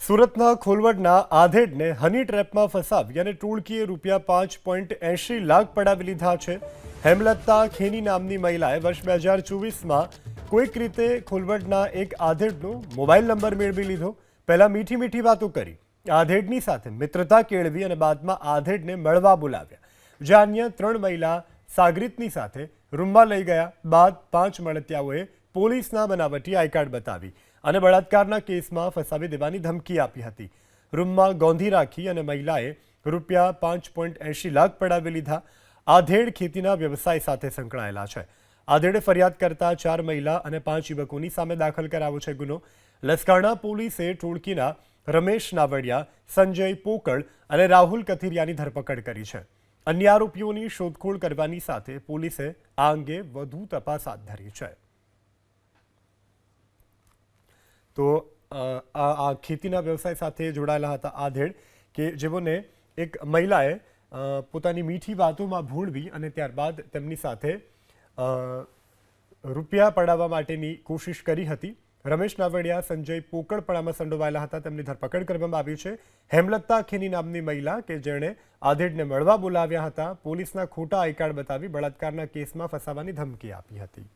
સુરતના ખોલવડના આધેડને હની ટ્રેપમાં ફસાવી અને ટોળકીએ ₹5.80 લાખ પડાવી લીધા છે। હેમલતા ખેની નામની મહિલાએ વર્ષ 2024માં કોઈક રીતે ખોલવડના એક આધેડનો મોબાઈલ નંબર મેળવી લીધો। પહેલા મીઠી વાતો કરી, આધેડની સાથે મિત્રતા કેળવી અને બાદમાં આધેડને મળવા બોલાવ્યા। જે અન્ય 3 મહિલા સાગરીતની સાથે રૂમમાં લઈ ગયા બાદ 5 મળતિયાઓએ પોલીસના બનાવટી આઈ કાર્ડ બતાવી અને બળાત્કારના કેસમાં ફસાવી દેવાની ધમકી આપી હતી। રૂમમાં ગોંધી રાખી અને મહિલાએ ₹5.80 લાખ પડાવી લીધા। આધેડ ખેતીના વ્યવસાય સાથે સંકળાયેલા છે। આધેડે ફરિયાદ કરતા 4 મહિલા અને 5 યુવકોની સામે દાખલ કરાવ્યો છે ગુનો। લસકાણા પોલીસે ટોળકીના રમેશ નાવડિયા, સંજય પોકળ અને રાહુલ કથિરિયાની ધરપકડ કરી છે। અન્ય આરોપીઓની શોધખોળ કરવાની સાથે પોલીસે આ અંગે વધુ તપાસ હાથ ધરી છે। તો આ ખેતીના વ્યવસાય સાથે જોડાયેલા હતા આધેડ કે જેઓને એક મહિલાએ પોતાની મીઠી વાતોમાં ભૂળવી અને ત્યારબાદ તેમની સાથે રૂપિયા પડાવવા માટેની કોશિશ કરી હતી। રમેશ નાવડિયા, સંજય પોકળ પણ આમાં સંડોવાયેલા હતા, તેમની ધરપકડ કરવામાં આવી છે। હેમલતા ખેની નામની મહિલા કે જેણે આધેડને મળવા બોલાવ્યા હતા, પોલીસના ખોટા આઈ કાર્ડ બતાવી બળાત્કારના કેસમાં ફસાવાની ધમકી આપી હતી।